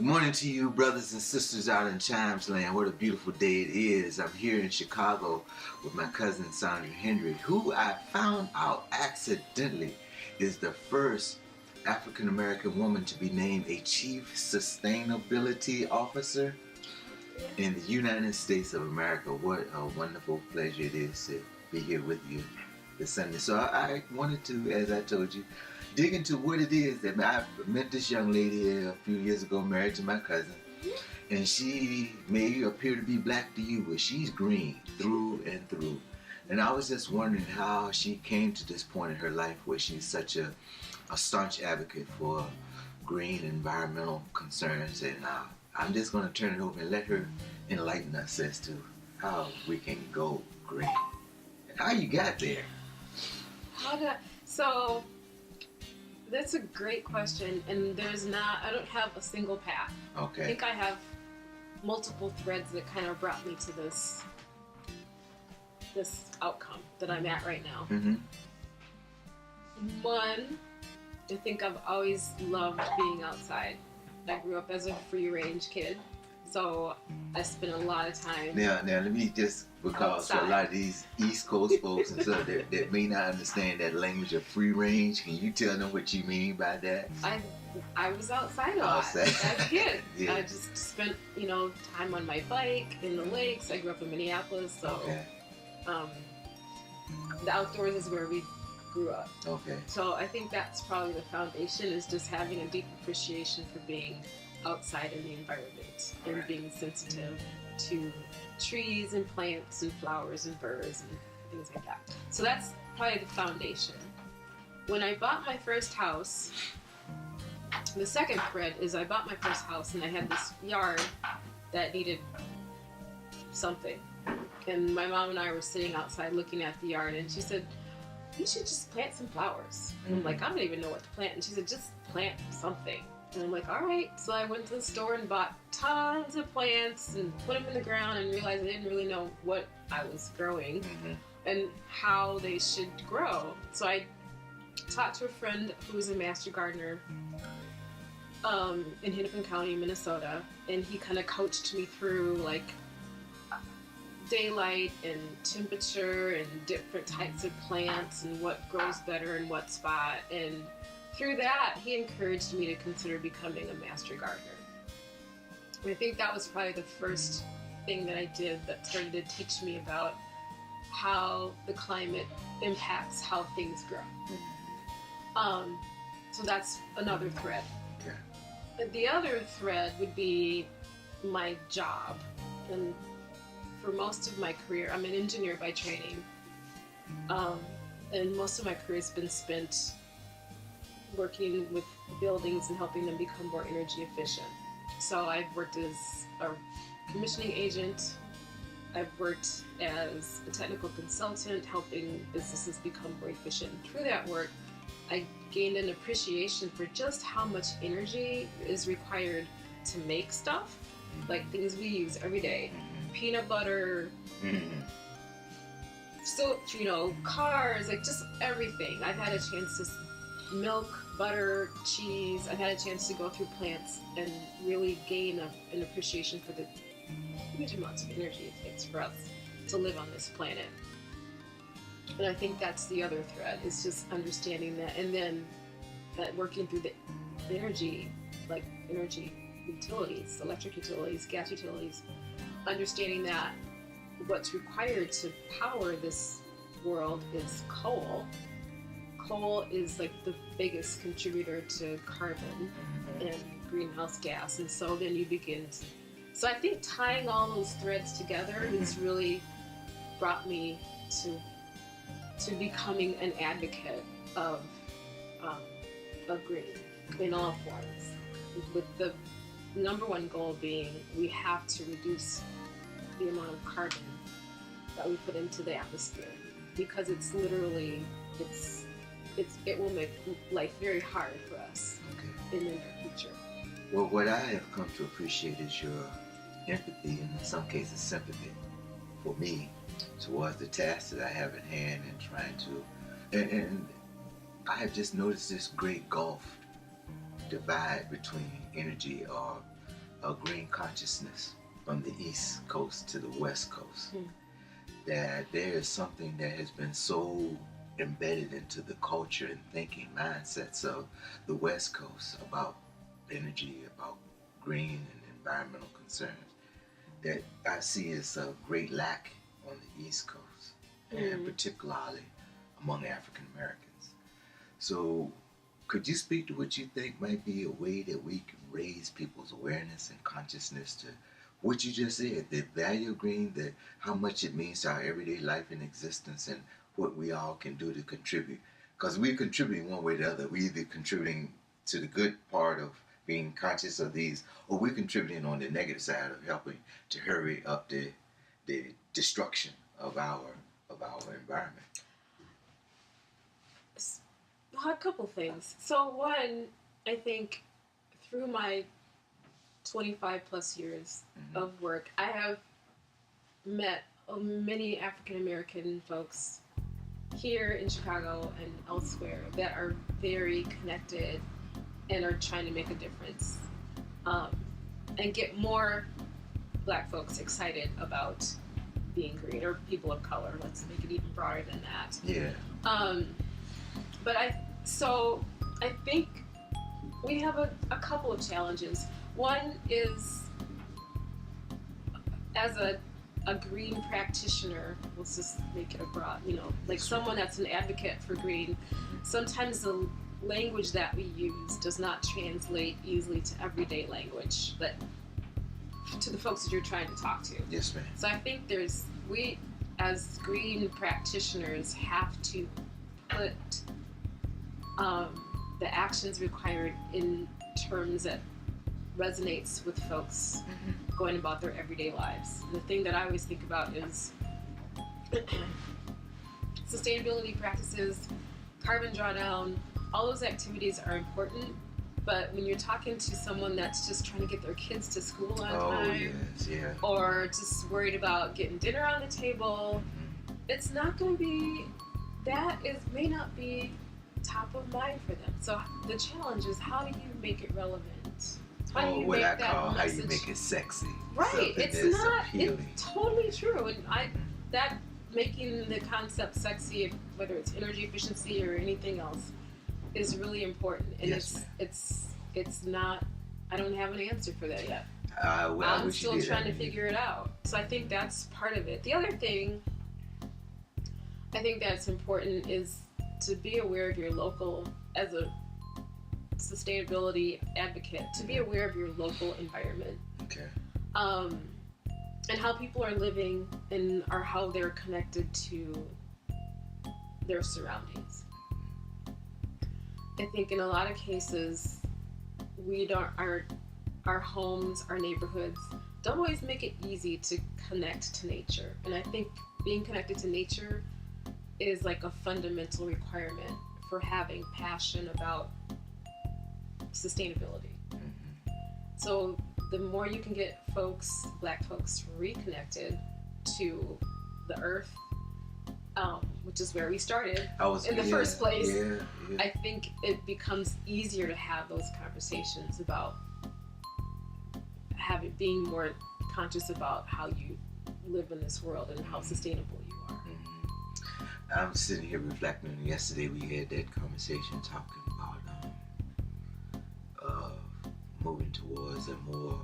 Good morning to you, brothers and sisters out in Chimes Land. What a beautiful day it is. I'm here in Chicago with my cousin Sandra Hendry, who I found out accidentally is the first African American woman to be named a Chief Sustainability Officer in the United States of America. What a wonderful pleasure it is to be here with you this Sunday. So I wanted to, as I told you, dig into what it is that I met this young lady a few years ago, married to my cousin, and she may appear to be black to you, but she's green through and through. And I was just wondering how she came to this point in her life where she's such a staunch advocate for green environmental concerns. And I'm just going to turn it over and let her enlighten us as to how we can go green and how you got there. So that's a great question, and I don't have a single path. Okay. I think I have multiple threads that kind of brought me to this outcome that I'm at right now. Mm-hmm. One, I think I've always loved being outside. I grew up as a free-range kid, so I spent a lot of time Now let me just, because for a lot of these East Coast folks and stuff that may not understand that language of free range, can you tell them what you mean by that? I was outside a lot as a kid. Yeah. I just spent, time on my bike in the lakes. I grew up in Minneapolis, so okay. The outdoors is where we grew up. Okay. So I think that's probably the foundation, is just having a deep appreciation for being outside in the environment and being sensitive to trees and plants and flowers and birds and things like that. So that's probably the foundation. When I bought my first house, the second thread is I bought my first house and I had this yard that needed something. And my mom and I were sitting outside looking at the yard, and she said, "You should just plant some flowers." And I'm like, "I don't even know what to plant." And she said, "Just plant something." And I'm like, all right. So I went to the store and bought tons of plants and put them in the ground and realized I didn't really know what I was growing and how they should grow. So I talked to a friend who was a master gardener in Hennepin County, Minnesota, and he kind of coached me through like daylight and temperature and different types of plants and what grows better in what spot. And through that, he encouraged me to consider becoming a master gardener. And I think that was probably the first thing that I did that started to teach me about how the climate impacts how things grow. So that's another thread. Okay. And the other thread would be my job. And for most of my career, I'm an engineer by training. And most of my career has been spent working with buildings and helping them become more energy efficient. So I've worked as a commissioning agent. I've worked as a technical consultant, helping businesses become more efficient. And through that work, I gained an appreciation for just how much energy is required to make stuff, like things we use every day. Peanut butter, soap, cars, like just everything. I've had a chance to milk, butter, cheese. I've had a chance to go through plants and really gain an appreciation for the huge amounts of energy it takes for us to live on this planet. And I think that's the other thread, is just understanding that, and then that working through the energy, like energy utilities, electric utilities, gas utilities, understanding that what's required to power this world is coal. Coal is like the biggest contributor to carbon and greenhouse gas, and so then you begin to... So I think tying all those threads together has really brought me to becoming an advocate of green in all forms, with the number one goal being we have to reduce the amount of carbon that we put into the atmosphere, because it's literally it will make life very hard for us in the near future. Well, what I have come to appreciate is your empathy and in some cases sympathy for me towards the task that I have in hand and trying to, and I have just noticed this great gulf divide between energy or a green consciousness from the East Coast to the West Coast. Mm. That there is something that has been so embedded into the culture and thinking mindsets of the West Coast about energy, about green and environmental concerns, that I see as a great lack on the East Coast, and particularly among African Americans. So, could you speak to what you think might be a way that we can raise people's awareness and consciousness to what you just said, the value of green, how much it means to our everyday life and existence, and what we all can do to contribute? Because we're contributing one way or the other. We're either contributing to the good part of being conscious of these, or we're contributing on the negative side of helping to hurry up the destruction of our environment. A couple things. So one, I think through my 25 plus years of work, I have met many African American folks here in Chicago and elsewhere that are very connected and are trying to make a difference, and get more Black folks excited about being green, or people of color. Let's make it even broader than that. Yeah. But I think we have a couple of challenges. One is, as a green practitioner, let's just make it a broad, like someone that's an advocate for green, sometimes the language that we use does not translate easily to everyday language, but to the folks that you're trying to talk to. Yes, ma'am. So I think we as green practitioners have to put the actions required in terms that resonates with folks going about their everyday lives. And the thing that I always think about is sustainability practices, carbon drawdown, all those activities are important, but when you're talking to someone that's just trying to get their kids to school on time, or just worried about getting dinner on the table, it's not going to be, may not be top of mind for them. So the challenge is, how do you make it relevant? How do you make that message? How you make it sexy. Right. Appealing. It's totally true. And that making the concept sexy, whether it's energy efficiency or anything else, is really important. And yes, it's not, I don't have an answer for that yet. I'm still trying to figure it out. So I think that's part of it. The other thing I think that's important is to be aware of your local, as a sustainability advocate, to be aware of your local environment. Okay. And how people are living and how they're connected to their surroundings. I think in a lot of cases, our homes, our neighborhoods don't always make it easy to connect to nature. And I think being connected to nature is like a fundamental requirement for having passion about sustainability. So the more you can get Black folks reconnected to the earth, which is where we started in the first place, I think it becomes easier to have those conversations about being more conscious about how you live in this world and how sustainable you are. I'm sitting here reflecting. Yesterday we had that conversation talking about moving towards a more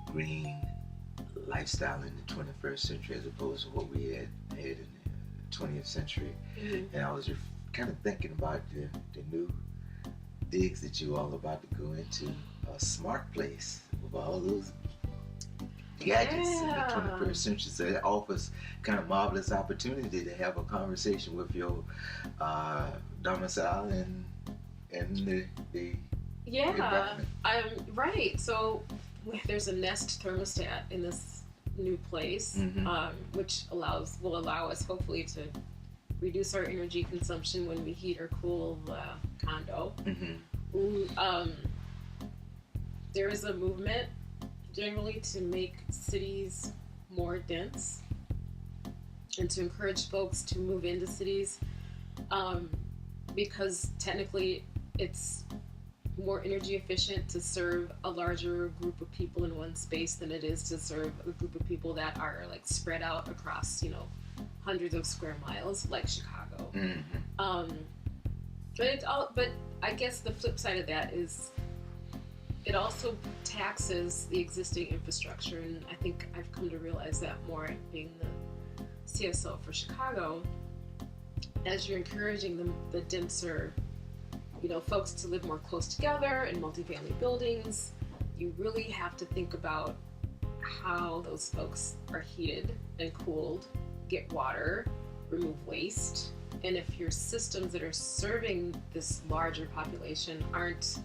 green lifestyle in the 21st century as opposed to what we had in the 20th century. And I was kind of thinking about the new digs that you all about to go into, a smart place with all those gadgets in the 21st century. So it offers kind of marvelous opportunity to have a conversation with your domicile and the environment. Right. So there's a Nest thermostat in this new place, which will allow us hopefully to reduce our energy consumption when we heat or cool the condo. There is a movement generally to make cities more dense and to encourage folks to move into cities, because technically it's more energy efficient to serve a larger group of people in one space than it is to serve a group of people that are like spread out across, hundreds of square miles like Chicago. Mm-hmm. But I guess the flip side of that is it also taxes the existing infrastructure, and I think I've come to realize that more being the CSO for Chicago. As you're encouraging the denser, folks to live more close together in multifamily buildings, you really have to think about how those folks are heated and cooled, get water, remove waste, and if your systems that are serving this larger population aren't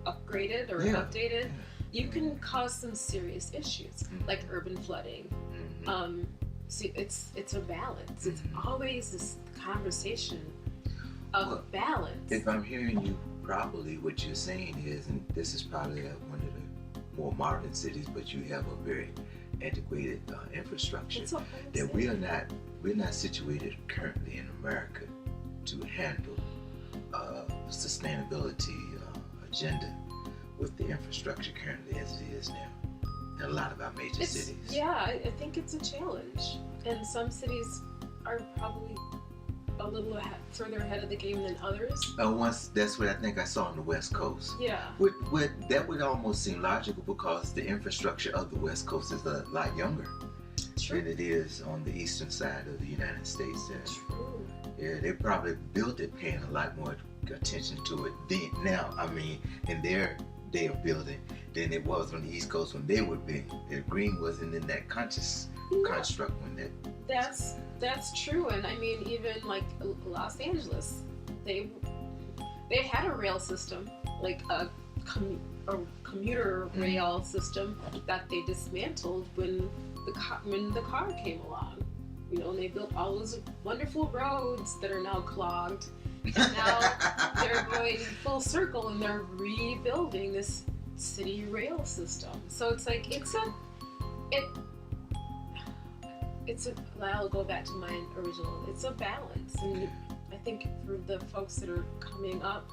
upgraded or updated, you can cause some serious issues like urban flooding. See, it's a balance. It's always this conversation of balance. If I'm hearing you properly, what you're saying is, and this is probably one of the more modern cities, but you have a very antiquated infrastructure that we're not situated currently in America to handle sustainability agenda with the infrastructure currently as it is now in a lot of our major cities. Yeah, I think it's a challenge, and some cities are probably a little further ahead of the game than others. That's what I think I saw on the West Coast. Yeah. That would almost seem logical because the infrastructure of the West Coast is a lot younger than it is on the eastern side of the United States. True. Yeah, they probably built it paying a lot more attention to it in their day of building than it was on the East Coast when they were building. The green wasn't in that conscious construct when that. That's true, and I mean even like Los Angeles, they had a rail system, like a commuter rail system that they dismantled when the car came along. And they built all those wonderful roads that are now clogged. And now they're going full circle and they're rebuilding this city rail system. So it's like I'll go back to my original. It's a balance, and I think for the folks that are coming up,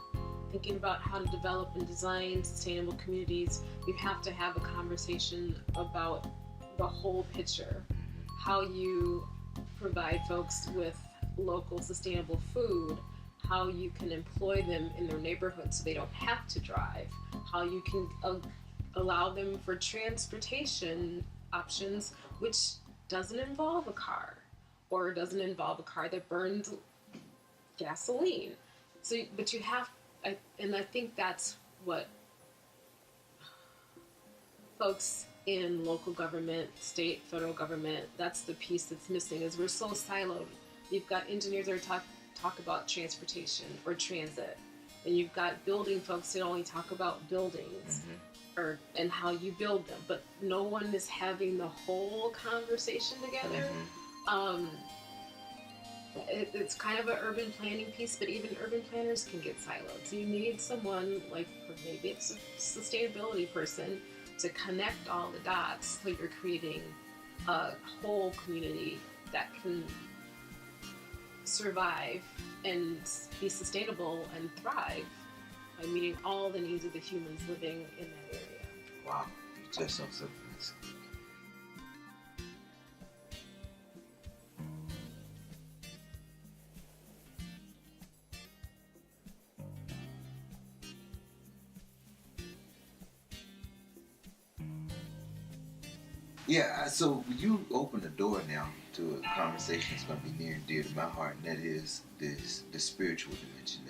thinking about how to develop and design sustainable communities, we have to have a conversation about the whole picture. How you provide folks with local sustainable food, how you can employ them in their neighborhood so they don't have to drive, how you can allow them for transportation options which doesn't involve a car or doesn't involve a car that burns gasoline. But you have, and I think that's what folks in local government, state, federal government, that's the piece that's missing, is we're so siloed. You've got engineers that talk about transportation or transit, and you've got building folks that only talk about buildings and how you build them, but no one is having the whole conversation together. It's kind of an urban planning piece, but even urban planners can get siloed. So you need someone like, maybe it's a sustainability person, to connect all the dots so you're creating a whole community that can survive and be sustainable and thrive by meeting all the needs of the humans living in that area. Wow, you touched on something. Yeah, so you open the door now to a conversation that's going to be near and dear to my heart, and that is the spiritual dimension.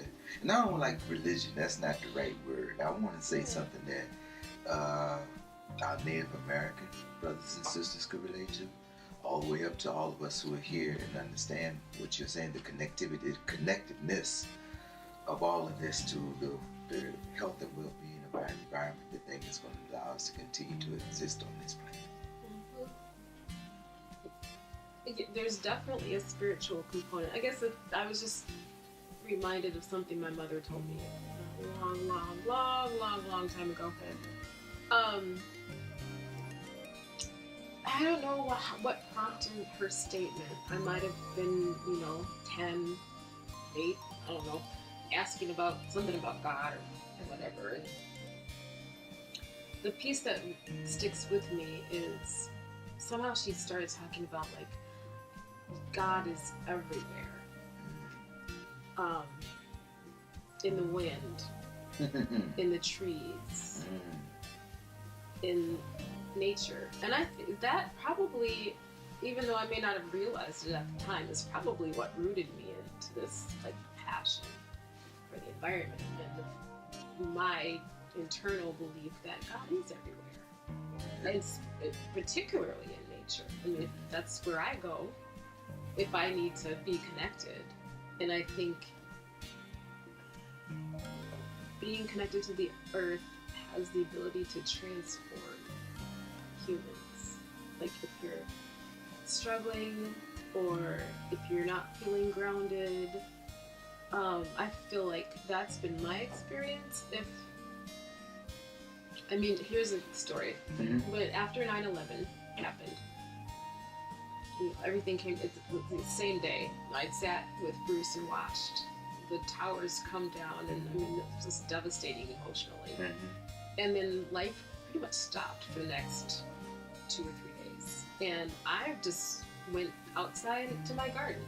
And I don't like religion, that's not the right word. I want to say something that our Native American brothers and sisters could relate to, all the way up to all of us who are here and understand what you're saying, the connectivity, the connectedness of all of this to the health and well-being of our environment, the thing that's going to allow us to continue to exist on this planet. There's definitely a spiritual component. I guess I was just reminded of something my mother told me a long time ago. I don't know what prompted her statement. I might have been, 10, 8, I don't know. asking about something about God or whatever. And the piece that sticks with me is somehow she started talking about like God is everywhere, in the wind, in the trees, in nature. And I think that probably, even though I may not have realized it at the time, is probably what rooted me into this like passion for the environment and my internal belief that God is everywhere. It's particularly in nature. I mean, that's where I go if I need to be connected. And I think being connected to the earth has the ability to transform humans. Like if you're struggling or if you're not feeling grounded, I feel like that's been my experience. Here's a story. When after 9/11 happened, everything came. It was the same day. I sat with Bruce and watched the towers come down, and it was just devastating emotionally. And then life pretty much stopped for the next 2 or 3 days, and I just went outside to my garden,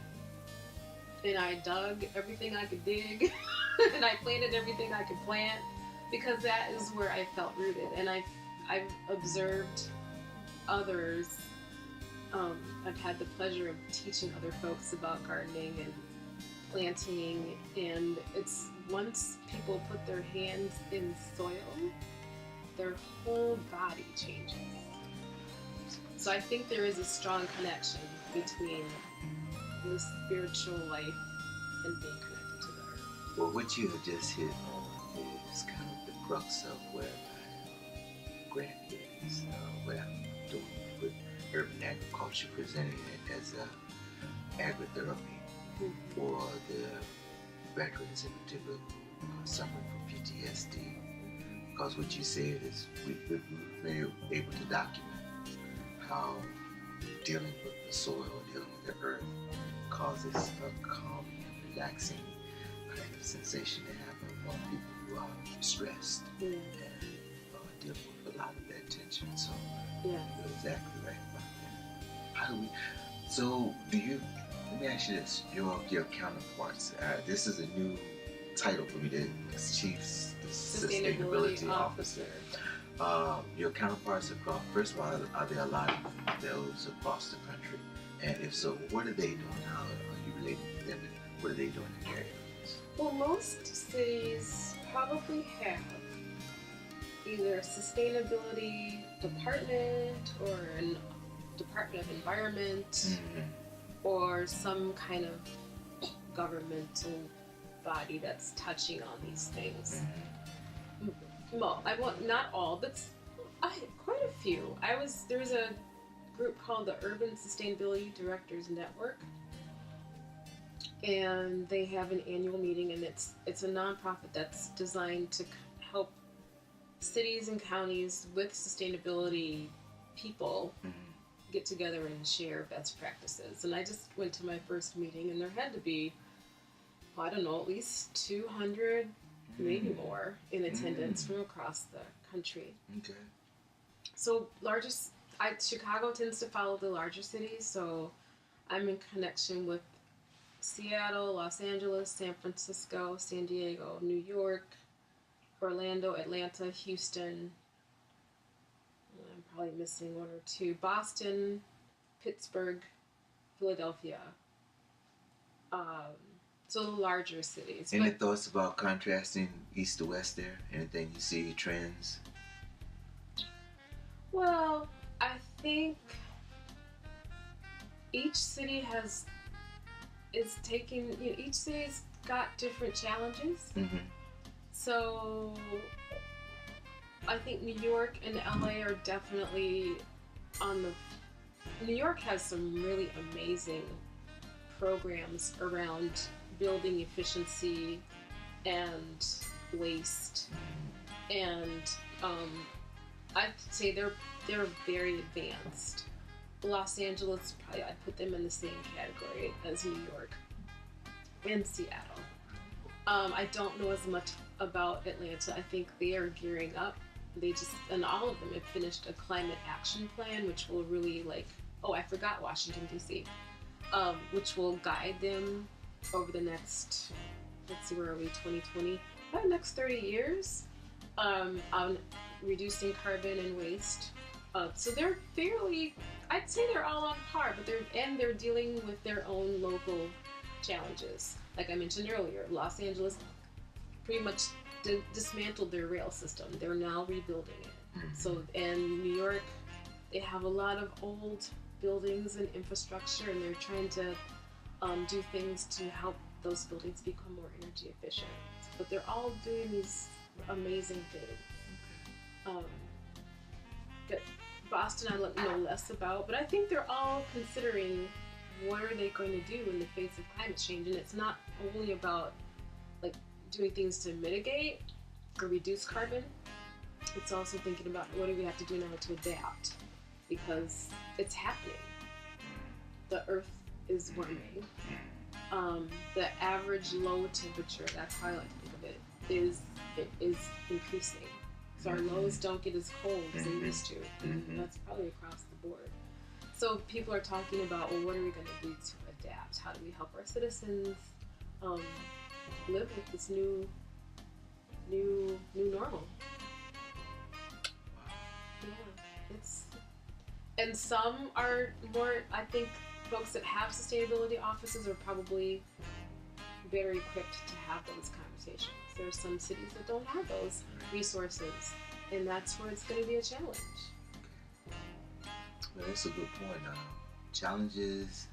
and I dug everything I could dig, and I planted everything I could plant, because that is where I felt rooted. And I've observed others. I've had the pleasure of teaching other folks about gardening and planting, and it's once people put their hands in soil, their whole body changes. So I think there is a strong connection between the spiritual life and being connected to the earth. Well, what you have just hit on is kind of the crux of where my grant is, what I'm doing with urban agriculture, presenting it as agritherapy for the veterans in particular suffering from PTSD. Because what you said is we've been able to document how dealing with the soil, dealing with the earth, causes a calming and relaxing kind of sensation to happen among people who are stressed and dealing with a lot of that tension. So you're exactly right about that. How do we? So let me ask you this: your counterparts. This is a new title for me, the Chief Sustainability Officer. Your counterparts across, first of all, are there a lot of those across the country? And if so, what are they doing? How are you related to them? And what are they doing in their areas? Well, most cities probably have either a sustainability department or a Department of Environment or some kind of governmental body that's touching on these things. Well, not all, but quite a few. There's a group called the Urban Sustainability Directors Network, and they have an annual meeting, and it's a nonprofit that's designed to help cities and counties with sustainability people get together and share best practices. And I just went to my first meeting, and there had to be, I don't know, at least 200, maybe more, in attendance from across the country. Okay. So Chicago tends to follow the larger cities, so I'm in connection with Seattle, Los Angeles, San Francisco, San Diego, New York, Orlando, Atlanta, Houston. I'm probably missing one or two. Boston, Pittsburgh, Philadelphia. So the larger cities. Any thoughts about contrasting east to west there? Anything you see, trends? Well, I think each city's got different challenges. So I think New York and LA are definitely New York has some really amazing programs around building efficiency and waste, and I'd say they're very advanced. Los Angeles, probably I'd put them in the same category as New York and Seattle. I don't know as much about Atlanta. I think they are gearing up. And all of them have finished a climate action plan, which will really oh, I forgot Washington, D.C., which will guide them over the next, let's see, where are we, 2020? About the next 30 years on reducing carbon and waste. So they're I'd say they're all on par, but they're dealing with their own local challenges. Like I mentioned earlier, Los Angeles pretty much dismantled their rail system. They're now rebuilding it. Mm-hmm. So, and New York, they have a lot of old buildings and infrastructure, and they're trying to do things to help those buildings become more energy efficient. But they're all doing these amazing things. But Boston, I know less about, but I think they're all considering what are they going to do in the face of climate change, and it's not only about doing things to mitigate or reduce carbon. It's also thinking about what do we have to do now to adapt, because it's happening. The Earth is warming. The average low temperature, that's how I like to think of it, is increasing. So our lows don't get as cold as they used to. And that's probably across the board. So people are talking about, well, what are we going to do to adapt? How do we help our citizens live with this new normal? Yeah, and some are more. I think folks that have sustainability offices are probably better equipped to have those conversations. There are some cities that don't have those resources, and that's where it's going to be a challenge. Well, that's a good point. Challenges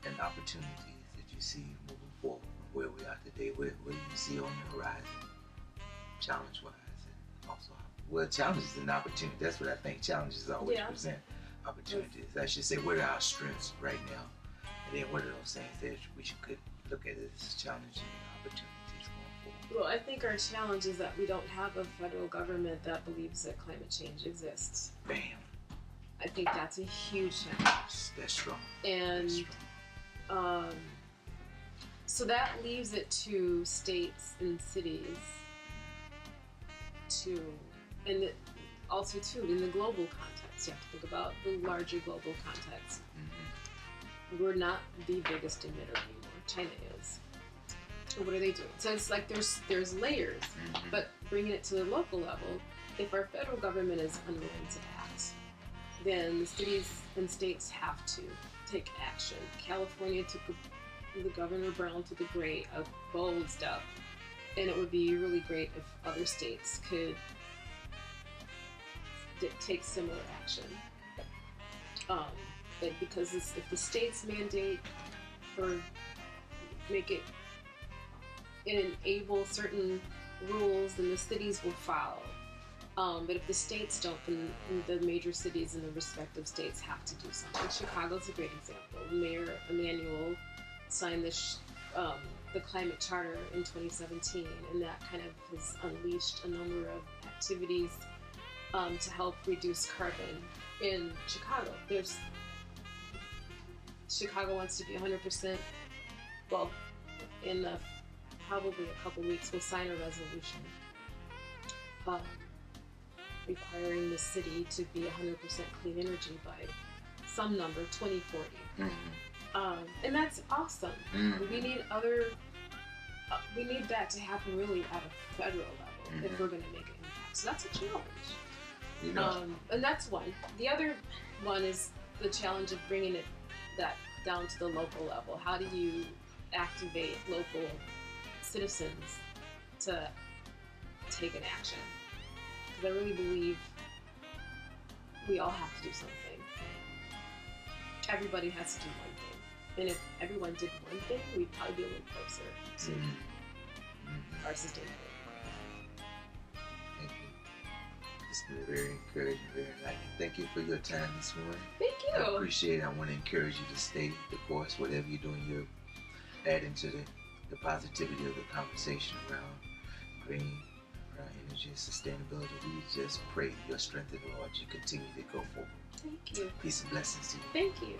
and opportunities that you see moving forward from where we are today. What do you see on the horizon, challenge-wise, and also challenges and opportunities. That's what I think. Challenges always present opportunities. I should say, what are our strengths right now, and then what are those things that we could look at as challenging opportunities going forward? Well, I think our challenge is that we don't have a federal government that believes that climate change exists. Bam. I think that's a huge challenge. That's strong. And so that leaves it to states and cities and also too in the global context. You have to think about the larger global context. We're not the biggest emitter anymore. China is. What are they doing? So it's like there's layers, but bringing it to the local level, if our federal government is unwilling to act, then the cities and states have to take action. California the Governor Brown took a bold step, and it would be really great if other states could take similar action. Because if the states mandate or make it and enable certain rules, then the cities will follow. But if the states don't, then the major cities in the respective states have to do something. Chicago's a great example. Mayor Emanuel signed the Climate Charter in 2017, and that kind of has unleashed a number of activities to help reduce carbon in Chicago. Chicago wants to be 100%. Well, in probably a couple weeks, we'll sign a resolution requiring the city to be 100% clean energy by some number, 2040. And that's awesome. We need we need that to happen really at a federal level if we're going to make an impact. So that's a challenge. And that's one. The other one is the challenge of bringing that down to the local level. How do you activate local citizens to take an action? Because I really believe we all have to do something. Everybody has to do one thing. And if everyone did one thing, we'd probably be a little closer to our sustainability. Thank you. It's been very encouraging, very enlightening. Thank you for your time this morning. Thank you. I appreciate it. I want to encourage you to stay the course. Whatever you're doing, you're adding to the positivity of the conversation around green, around energy and sustainability. We just pray your strength in the Lord. You continue to go forward. Thank you. Peace and blessings to you. Thank you.